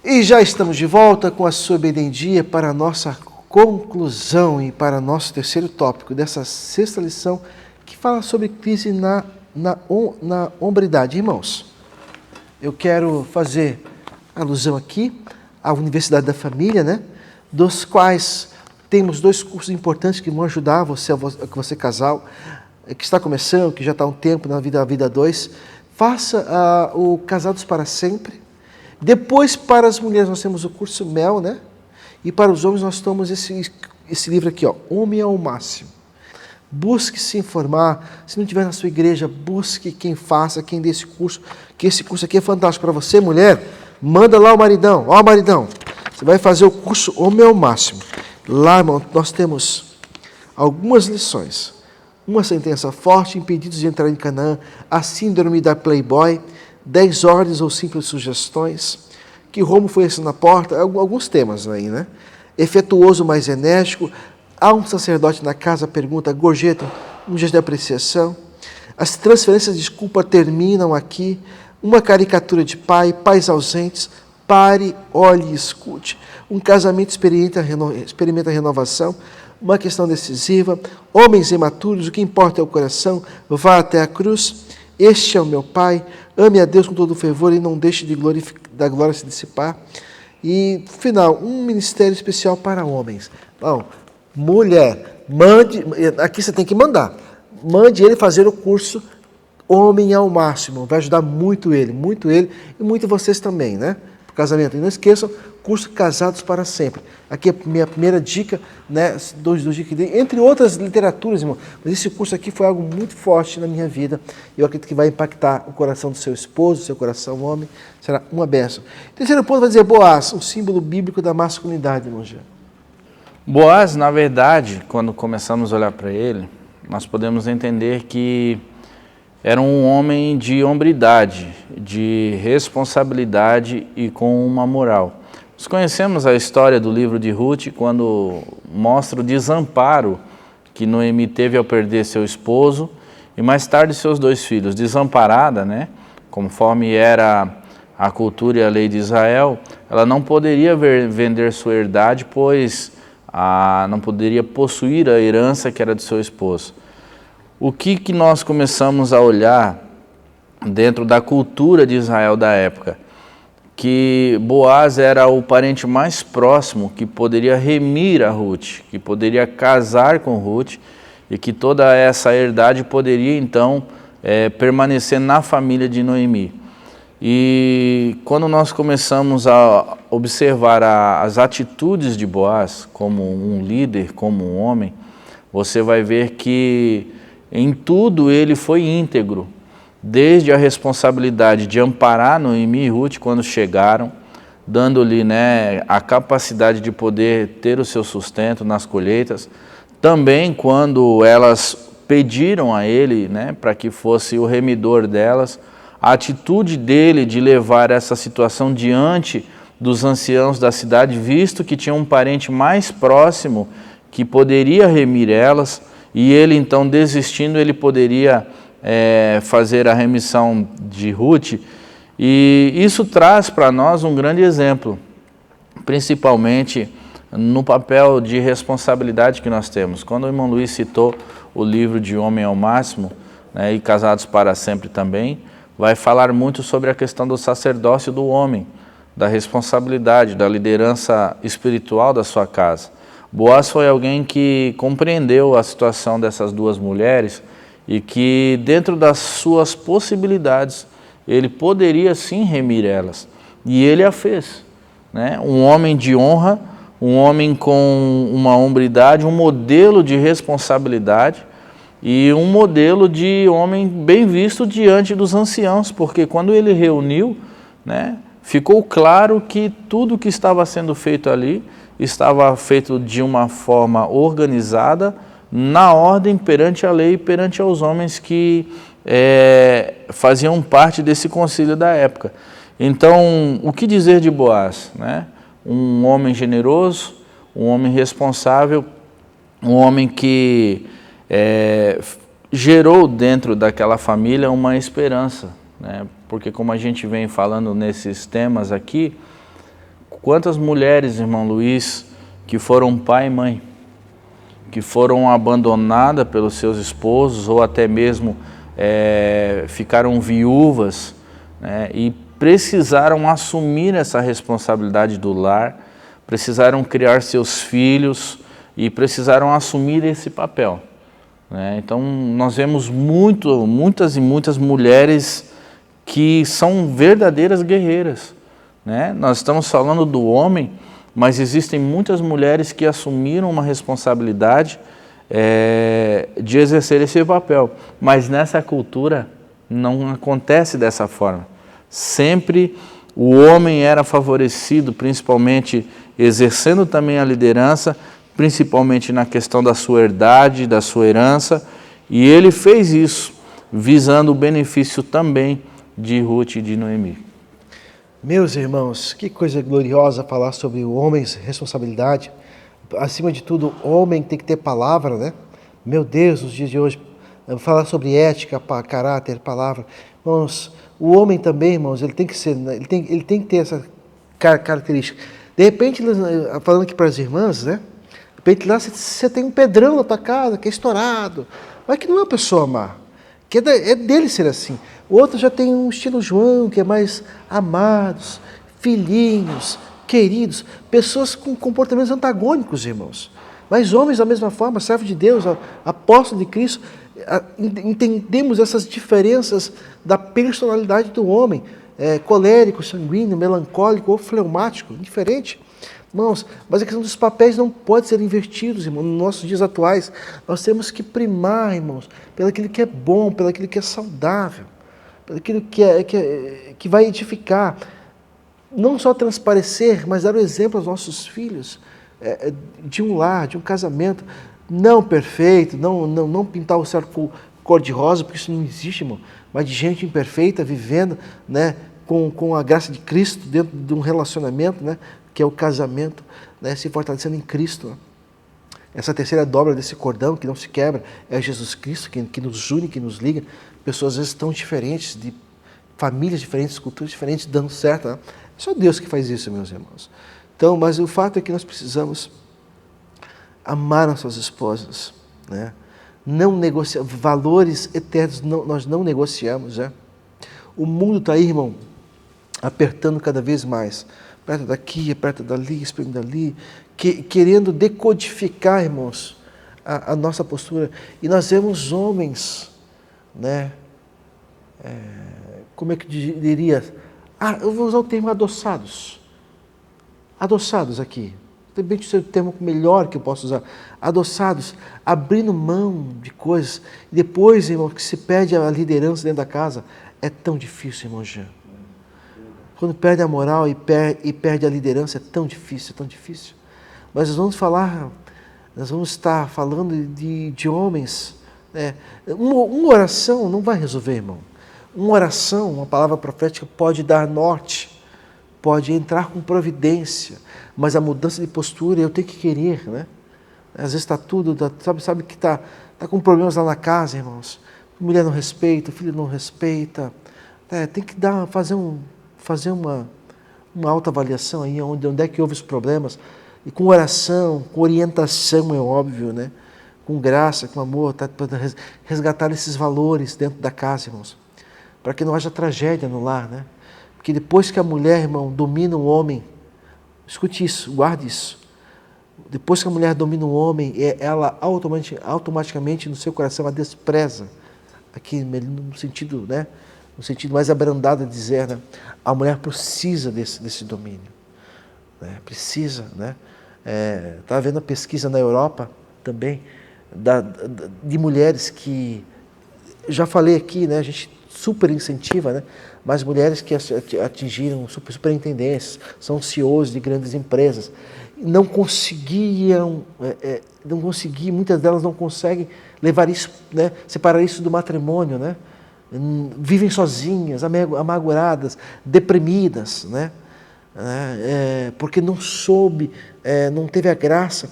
E já estamos de volta com a sua Obediência em Dia para a nossa conclusão e para o nosso terceiro tópico dessa sexta lição que fala sobre crise na hombridade. Irmãos, eu quero fazer alusão aqui à Universidade da Família, né? Dos quais temos 2 cursos importantes que vão ajudar você casal, que está começando, que já está há um tempo na vida 2. Faça o Casados para Sempre. Depois, para as mulheres, nós temos o curso Mel, né? E para os homens, nós temos esse livro aqui, ó, Homem ao Máximo. Busque se informar. Se não tiver na sua igreja, busque quem faça, quem dê esse curso, que esse curso aqui é fantástico para você, mulher. Manda lá o maridão. Ó, maridão, você vai fazer o curso Homem ao Máximo. Lá, irmão, nós temos algumas lições. Uma sentença forte, impedidos de entrar em Canaã, a síndrome da Playboy, 10 ordens ou simples sugestões, que Romo foi esse na porta, alguns temas aí, né? Efetuoso, mas enérgico. Há um sacerdote na casa, pergunta, gorjeta, um gesto de apreciação. As transferências de desculpa terminam aqui. Uma caricatura de pai, pais ausentes, pare, olhe e escute. Um casamento experimenta renovação. Uma questão decisiva. Homens imaturos, o que importa é o coração. Vá até a cruz. Este é o meu Pai. Ame a Deus com todo o fervor e não deixe da glória se dissipar. E, final, um ministério especial para homens. Bom, mulher, mande, aqui você tem que mandar, mande ele fazer o curso Homem ao Máximo, vai ajudar muito ele e muito vocês também, né? Para o casamento. E não esqueçam, curso Casados para Sempre. Aqui é a minha primeira dica, né? Dois dicas que dei, entre outras literaturas, irmão. Mas esse curso aqui foi algo muito forte na minha vida. Eu acredito que vai impactar o coração do seu esposo, seu coração homem. Será uma bênção. Terceiro ponto vai dizer Boaz, um símbolo bíblico da masculinidade, irmão Jean. Boaz, na verdade, quando começamos a olhar para ele, nós podemos entender que era um homem de hombridade, de responsabilidade e com uma moral. Nós conhecemos a história do livro de Ruth, quando mostra o desamparo que Noemi teve ao perder seu esposo e mais tarde seus 2 filhos. Desamparada, né? Conforme era a cultura e a lei de Israel, ela não poderia vender sua herdade, pois não poderia possuir a herança que era do seu esposo. O que nós começamos a olhar dentro da cultura de Israel da época? Que Boaz era o parente mais próximo que poderia remir a Ruth, que poderia casar com Ruth e que toda essa herdade poderia então permanecer na família de Noemi. E quando nós começamos a observar as atitudes de Boaz como um líder, como um homem, você vai ver que em tudo ele foi íntegro, desde a responsabilidade de amparar Noemi e Ruth quando chegaram, dando-lhe, né, a capacidade de poder ter o seu sustento nas colheitas, também quando elas pediram a ele, né, para que fosse o remidor delas, a atitude dele de levar essa situação diante dos anciãos da cidade, visto que tinha um parente mais próximo que poderia remir elas, e ele então desistindo, ele poderia fazer a remissão de Ruth, e isso traz para nós um grande exemplo principalmente no papel de responsabilidade que nós temos. Quando o irmão Luiz citou o livro de Homem ao Máximo, né, e Casados para Sempre também, vai falar muito sobre a questão do sacerdócio do homem, da responsabilidade, da liderança espiritual da sua casa. Boaz foi alguém que compreendeu a situação dessas duas mulheres e que, dentro das suas possibilidades, ele poderia sim remir elas. E ele a fez, né? Um homem de honra, um homem com uma hombridade, um modelo de responsabilidade e um modelo de homem bem visto diante dos anciãos, porque quando ele reuniu, né, ficou claro que tudo que estava sendo feito ali estava feito de uma forma organizada, na ordem, perante a lei, perante aos homens que faziam parte desse concílio da época. Então, o que dizer de Boaz, né? Um homem generoso, um homem responsável, um homem que gerou dentro daquela família uma esperança, né? Porque como a gente vem falando nesses temas aqui, quantas mulheres, irmão Luiz, que foram pai e mãe, que foram abandonadas pelos seus esposos ou até mesmo ficaram viúvas, né, e precisaram assumir essa responsabilidade do lar, precisaram criar seus filhos e precisaram assumir esse papel, né? Então nós vemos muitas e muitas mulheres que são verdadeiras guerreiras, né? Nós estamos falando do homem, mas existem muitas mulheres que assumiram uma responsabilidade de exercer esse papel. Mas nessa cultura não acontece dessa forma. Sempre o homem era favorecido, principalmente exercendo também a liderança, principalmente na questão da sua herdade, da sua herança, e ele fez isso, visando o benefício também de Ruth e de Noemi. Meus irmãos, que coisa gloriosa falar sobre o homem, responsabilidade. Acima de tudo, o homem tem que ter palavra, né? Meu Deus, nos dias de hoje, falar sobre ética, caráter, palavra. Irmãos, o homem também, irmãos, ele tem que ser, ele tem que ter essa característica. De repente, falando aqui para as irmãs, né? De repente lá você tem um Pedrão na tua casa, que é estourado, mas que não é uma pessoa má, que é dele ser assim. O outro já tem um estilo João, que é mais amados, filhinhos, queridos, pessoas com comportamentos antagônicos, irmãos. Mas homens da mesma forma, servo de Deus, apóstolo de Cristo, entendemos essas diferenças da personalidade do homem, colérico, sanguíneo, melancólico ou fleumático, indiferente. Irmãos, mas a questão dos papéis não pode ser invertidos, irmãos. Nos nossos dias atuais, nós temos que primar, irmãos, pelo aquilo que é bom, pelo aquilo que é saudável, pelo aquilo que vai edificar. Não só transparecer, mas dar o exemplo aos nossos filhos de um lar, de um casamento não perfeito, não pintar o céu cor-de-rosa, porque isso não existe, irmão, mas de gente imperfeita vivendo, né, com a graça de Cristo dentro de um relacionamento, né, que é o casamento, né, se fortalecendo em Cristo. Né? Essa terceira dobra desse cordão que não se quebra é Jesus Cristo, que nos une, que nos liga. Pessoas às vezes tão diferentes, de famílias diferentes, culturas diferentes, dando certo. Né? É só Deus que faz isso, meus irmãos. Então, mas o fato é que nós precisamos amar nossas esposas, né? Não negociar, valores eternos nós não negociamos. Né? O mundo está aí, irmão, apertando cada vez mais. Aperta daqui, aperta dali, espreme dali, querendo decodificar, irmãos, a nossa postura. E nós vemos homens, né? Como é que diria? Eu vou usar o termo adoçados. Adoçados aqui. Também é o termo melhor que eu posso usar. Adoçados, abrindo mão de coisas. E depois, irmão, que se perde a liderança dentro da casa, é tão difícil, irmão Jean. Quando perde a moral e perde a liderança, é tão difícil, é tão difícil. Mas nós vamos estar falando de homens. Né? Uma oração não vai resolver, irmão. Uma oração, uma palavra profética pode dar norte, pode entrar com providência, mas a mudança de postura eu tenho que querer, né? Às vezes está tudo, sabe que está com problemas lá na casa, irmãos. A mulher não respeita, o filho não respeita. Tem que fazer uma autoavaliação aí, onde é que houve os problemas, e com oração, com orientação, é óbvio, né? Com graça, com amor, para resgatar esses valores dentro da casa, irmãos, para que não haja tragédia no lar, né? Porque depois que a mulher, irmão, domina o homem, escute isso, guarde isso, depois que a mulher domina o homem, ela automaticamente no seu coração a despreza, aqui no sentido, né? No sentido mais abrandado de dizer, né? A mulher precisa desse domínio, né? Precisa, né? Estava vendo a pesquisa na Europa também, de mulheres que, já falei aqui, né? A gente super incentiva, né? Mas mulheres que atingiram superintendências, são CEOs de grandes empresas, não conseguiam, muitas delas não conseguem levar isso, né? Separar isso do matrimônio, né? Vivem sozinhas, amarguradas, deprimidas, né? Porque não soube, não teve a graça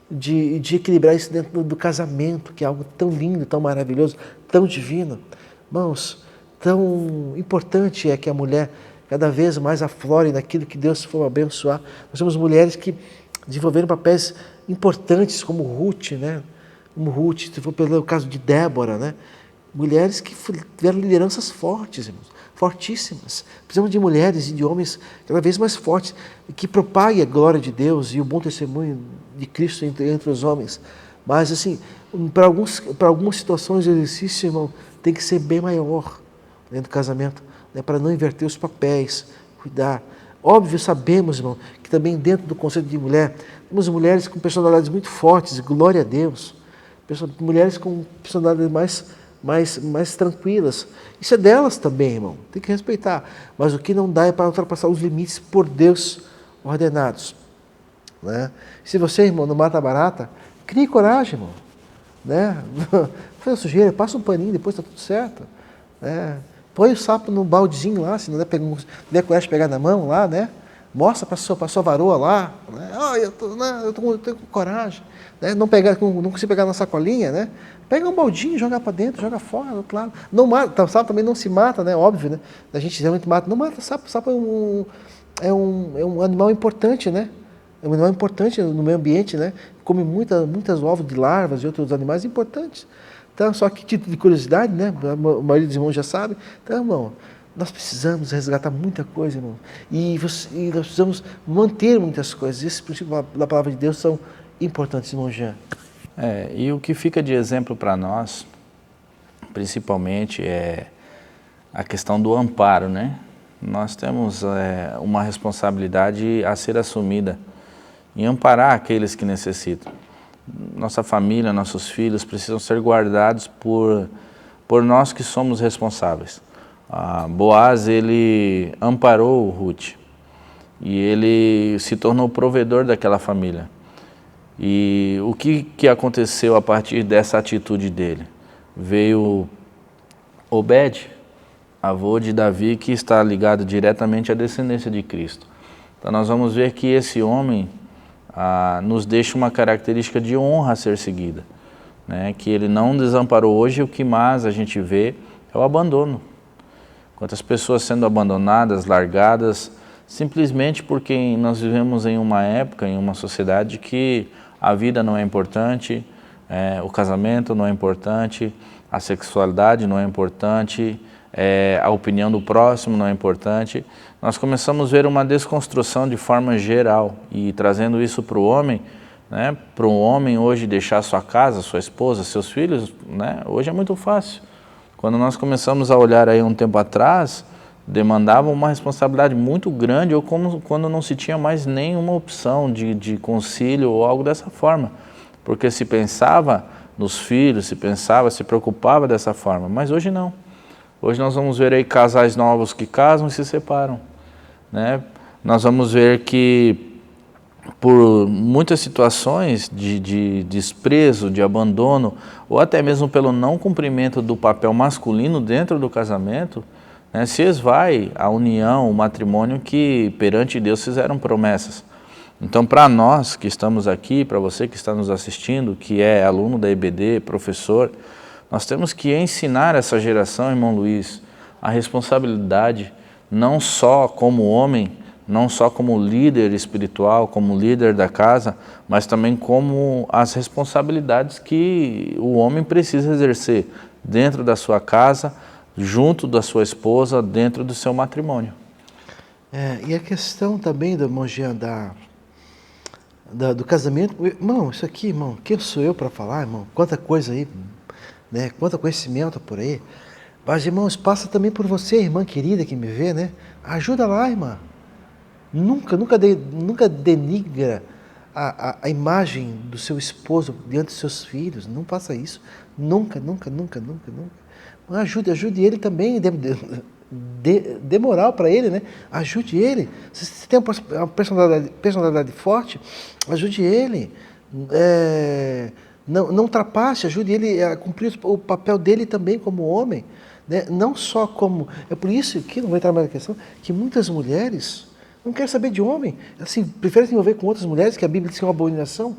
de equilibrar isso dentro do casamento, que é algo tão lindo, tão maravilhoso, tão divino. Irmãos, tão importante é que a mulher cada vez mais aflore naquilo que Deus for abençoar. Nós temos mulheres que desenvolveram papéis importantes, como Ruth, né? Como Ruth, se for pelo caso de Débora, né? Mulheres que tiveram lideranças fortes, irmãos, fortíssimas. Precisamos de mulheres e de homens cada vez mais fortes, que propaguem a glória de Deus e o bom testemunho de Cristo entre os homens. Mas, assim, para algumas situações o exercício, irmão, tem que ser bem maior dentro do casamento, né, para não inverter os papéis, cuidar. Óbvio, sabemos, irmão, que também dentro do conceito de mulher, temos mulheres com personalidades muito fortes, glória a Deus. Mulheres com personalidades mais tranquilas. Isso é delas também, irmão. Tem que respeitar. Mas o que não dá é para ultrapassar os limites por Deus ordenados, né? Se você, irmão, não mata a barata, crie coragem, irmão, né? Faz sujeira, passa um paninho, depois está tudo certo, né? Põe o sapo no baldezinho lá, se não der coragem de pegar na mão lá, né? Mostra para a sua varoa lá, né? Eu tenho coragem, né? Não consigo pegar na sacolinha, né? Pega um baldinho, joga para dentro, joga fora, do outro lado. Não mata, o sapo também não se mata, né? Óbvio, né? A gente realmente mata. Não mata sapo. O sapo é um animal importante, né? É um animal importante no meio ambiente, né? Come muitas ovos de larvas e outros animais importantes. Então, só que título de curiosidade, né? A maioria dos irmãos já sabe. Então, irmão, nós precisamos resgatar muita coisa, irmão. E nós precisamos manter muitas coisas. Esses princípios da palavra de Deus são importantes, irmão Jean. E o que fica de exemplo para nós, principalmente, é a questão do amparo, né? Nós temos uma responsabilidade a ser assumida em amparar aqueles que necessitam. Nossa família, nossos filhos precisam ser guardados por nós que somos responsáveis. Boaz, ele amparou Ruth e ele se tornou provedor daquela família. E o que aconteceu a partir dessa atitude dele? Veio Obed, avô de Davi, que está ligado diretamente à descendência de Cristo. Então nós vamos ver que esse homem nos deixa uma característica de honra a ser seguida, né? Que ele não desamparou. Hoje o que mais a gente vê é o abandono. Quantas pessoas sendo abandonadas, largadas, simplesmente porque nós vivemos em uma época, em uma sociedade que a vida não é importante, o casamento não é importante, a sexualidade não é importante, a opinião do próximo não é importante. Nós começamos a ver uma desconstrução de forma geral e trazendo isso para o homem, né? Para um homem hoje deixar sua casa, sua esposa, seus filhos, né? Hoje é muito fácil. Quando nós começamos a olhar aí um tempo atrás, demandava uma responsabilidade muito grande, ou quando não se tinha mais nenhuma opção de concílio ou algo dessa forma, porque se pensava nos filhos, se preocupava dessa forma, mas hoje não. Hoje nós vamos ver aí casais novos que casam e se separam, né? Nós vamos ver que por muitas situações de desprezo, de abandono, ou até mesmo pelo não cumprimento do papel masculino dentro do casamento, né, se esvai a união, o matrimônio que perante Deus fizeram promessas. Então, para nós que estamos aqui, para você que está nos assistindo, que é aluno da EBD, professor, nós temos que ensinar essa geração, irmão Luiz, a responsabilidade, não só como homem, não só como líder espiritual, como líder da casa, mas também como as responsabilidades que o homem precisa exercer dentro da sua casa, junto da sua esposa, dentro do seu matrimônio. E a questão também, irmão Jean, do casamento, irmão, isso aqui, irmão, quem sou eu para falar, irmão? Quanta coisa aí, né? Quanto conhecimento por aí. Mas, irmãos, passa também por você, irmã querida que me vê, né? Ajuda lá, irmã. Nunca denigra a imagem do seu esposo diante dos seus filhos. Não faça isso. Nunca. Ajude ele também. Dê moral para ele, né? Ajude ele. Se você tem uma personalidade forte, ajude ele. Não ultrapasse, ajude ele a cumprir o papel dele também como homem. Né? Não só como... É por isso que, não vou entrar mais na questão, que muitas mulheres não querem saber de homem. Assim, preferem se envolver com outras mulheres, que a Bíblia diz que é uma abominação,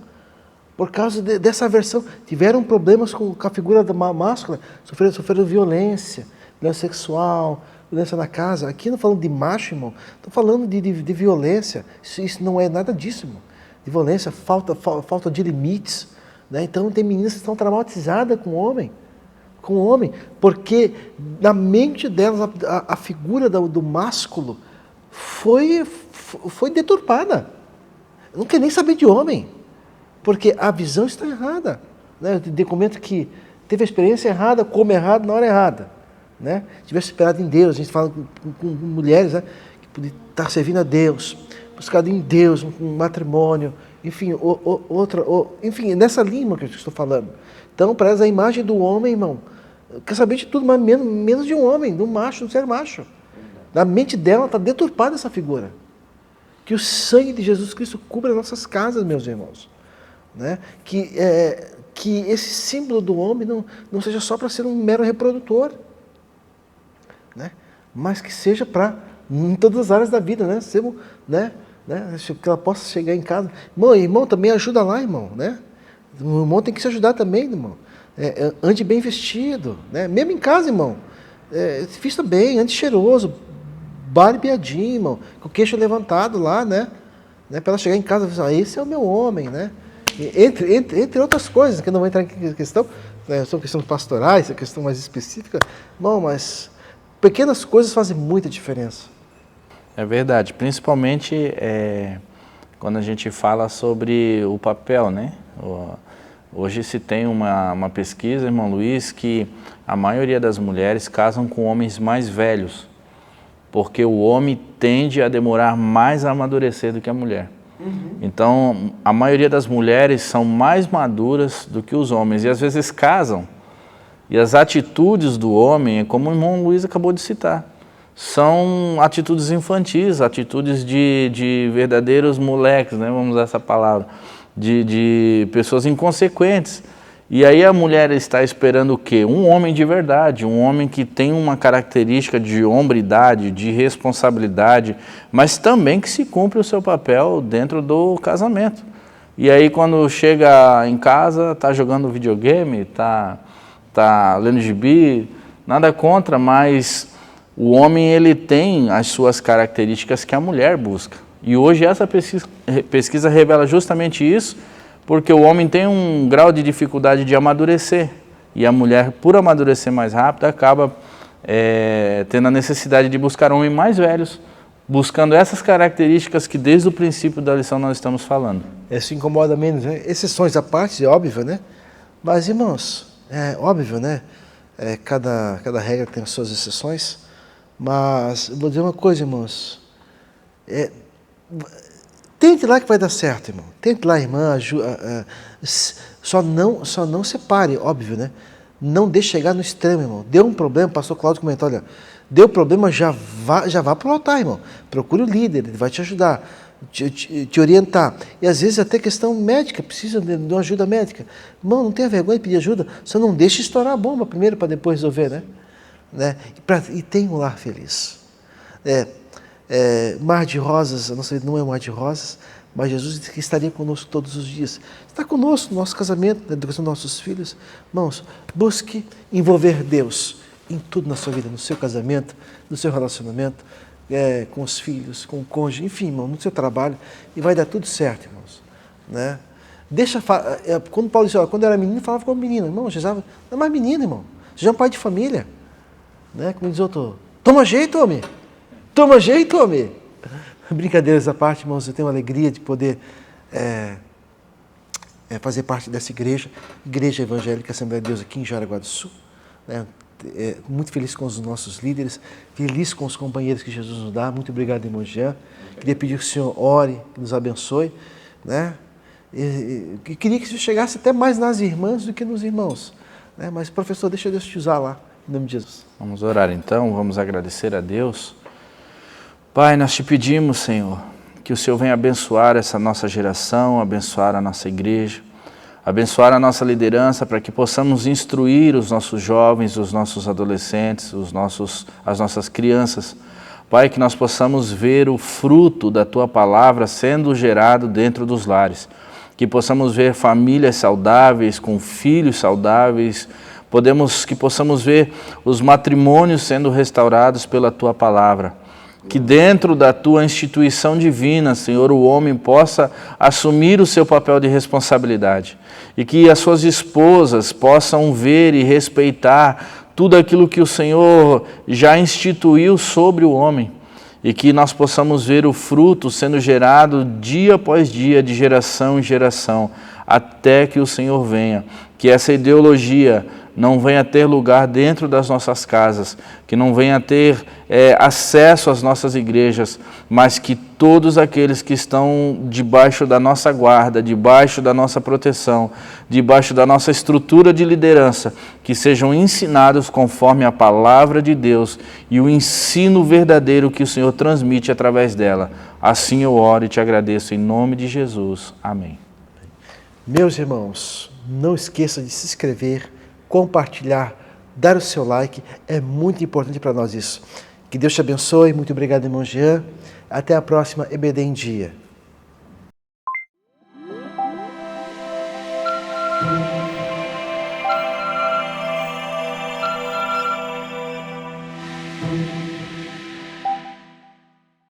por causa dessa aversão. Tiveram problemas com a figura da máscula, sofreram violência sexual, violência na casa. Aqui não falando de macho, irmão, estou falando de violência. Isso não é nada disso, irmão. De violência, falta de limites. Né? Então tem meninas que estão traumatizadas com o homem, porque na mente delas a figura do másculo foi deturpada. Não quer nem saber de homem, porque a visão está errada. Né? Eu comento que teve a experiência errada, come errado na hora errada. Né? Tivesse esperado em Deus, a gente fala com mulheres, né? Que podia estar servindo a Deus, buscado em Deus, um matrimônio, enfim, enfim, nessa linha que eu estou falando. Então, para elas, a imagem do homem, irmão, quer saber de tudo, mas menos de um homem, de um macho, de um ser macho. Na mente dela está deturpada essa figura. Que o sangue de Jesus Cristo cubra as nossas casas, meus irmãos. Né? Que esse símbolo do homem não seja só para ser um mero reprodutor, né? Mas que seja para, em todas as áreas da vida, né? Que ela possa chegar em casa. Irmão, também ajuda lá, irmão. Né? O irmão tem que se ajudar também, irmão. Ande bem vestido, né? Mesmo em casa, irmão. Se vista bem, ande cheiroso, barbeadinho, irmão, com o queixo levantado lá, né? Para ela chegar em casa e falar, esse é o meu homem, né? Entre outras coisas, que eu não vou entrar em questão, são questões pastorais, são questão mais específica, irmão, mas pequenas coisas fazem muita diferença. É verdade, principalmente quando a gente fala sobre o papel, né? Hoje se tem uma pesquisa, irmão Luiz, que a maioria das mulheres casam com homens mais velhos, porque o homem tende a demorar mais a amadurecer do que a mulher. Então, a maioria das mulheres são mais maduras do que os homens, e às vezes casam, e as atitudes do homem, como o irmão Luiz acabou de citar, são atitudes infantis, atitudes de verdadeiros moleques, né? Vamos usar essa palavra, de pessoas inconsequentes. E aí a mulher está esperando o quê? Um homem de verdade, um homem que tem uma característica de hombridade, de responsabilidade, mas também que se cumpre o seu papel dentro do casamento. E aí quando chega em casa, está jogando videogame, está lendo gibi, nada contra, mas o homem ele tem as suas características que a mulher busca. E hoje essa pesquisa revela justamente isso, porque o homem tem um grau de dificuldade de amadurecer, e a mulher, por amadurecer mais rápido, acaba tendo a necessidade de buscar homens mais velhos, buscando essas características que desde o princípio da lição nós estamos falando. Isso incomoda menos, né? Exceções à parte, é óbvio, né? Mas, irmãos, é óbvio, né? Cada regra tem as suas exceções, mas eu vou dizer uma coisa, irmãos, tente lá que vai dar certo, irmão. Tente lá, irmã, só não separe, óbvio, né? Não deixe chegar no extremo, irmão. Deu um problema, o pastor Cláudio comentou, olha, deu problema, já vá para o altar, irmão. Procure o líder, ele vai te ajudar, te orientar. E às vezes até questão médica, precisa de uma ajuda médica. Irmão, não tenha vergonha de pedir ajuda, só não deixe estourar a bomba primeiro para depois resolver, né? E tenha um lar feliz. Mar de rosas, a nossa vida não é um mar de rosas, mas Jesus disse que estaria conosco todos os dias. Está conosco no nosso casamento, na educação dos nossos filhos. Irmãos, busque envolver Deus em tudo na sua vida, no seu casamento, no seu relacionamento. com os filhos, com o cônjuge, enfim, irmão, no seu trabalho, e vai dar tudo certo, irmãos. Né? Quando Paulo disse, quando eu era menino, falava como menino. Irmão, Jesus não é mais menino, irmão. Você já é um pai de família. Né? Como diz outro, toma jeito, homem. Toma jeito, homem. Brincadeiras à parte, irmãos, eu tenho a alegria de poder fazer parte dessa igreja Evangélica Assembleia de Deus aqui em Jaraguá do Sul. Né? Muito feliz com os nossos líderes, feliz com os companheiros que Jesus nos dá. Muito obrigado, irmão Jean. Queria pedir que o Senhor ore, que nos abençoe. Né? E queria que isso chegasse até mais nas irmãs do que nos irmãos. Né? Mas, professor, deixa Deus te usar lá, em nome de Jesus. Vamos orar então, vamos agradecer a Deus. Pai, nós te pedimos, Senhor, que o Senhor venha abençoar essa nossa geração, abençoar a nossa igreja, abençoar a nossa liderança para que possamos instruir os nossos jovens, os nossos adolescentes, as nossas crianças. Pai, que nós possamos ver o fruto da Tua palavra sendo gerado dentro dos lares. Que possamos ver famílias saudáveis, com filhos saudáveis. Que possamos ver os matrimônios sendo restaurados pela Tua palavra. Que dentro da Tua instituição divina, Senhor, o homem possa assumir o seu papel de responsabilidade. E que as suas esposas possam ver e respeitar tudo aquilo que o Senhor já instituiu sobre o homem. E que nós possamos ver o fruto sendo gerado dia após dia, de geração em geração, até que o Senhor venha. Que essa ideologia não venha ter lugar dentro das nossas casas, que não venha ter acesso às nossas igrejas, mas que todos aqueles que estão debaixo da nossa guarda, debaixo da nossa proteção, debaixo da nossa estrutura de liderança, que sejam ensinados conforme a palavra de Deus e o ensino verdadeiro que o Senhor transmite através dela. Assim eu oro e te agradeço em nome de Jesus. Amém. Meus irmãos, não esqueça de se inscrever, compartilhar, dar o seu like, é muito importante para nós isso. Que Deus te abençoe, muito obrigado, irmão Jean. Até a próxima EBD em Dia.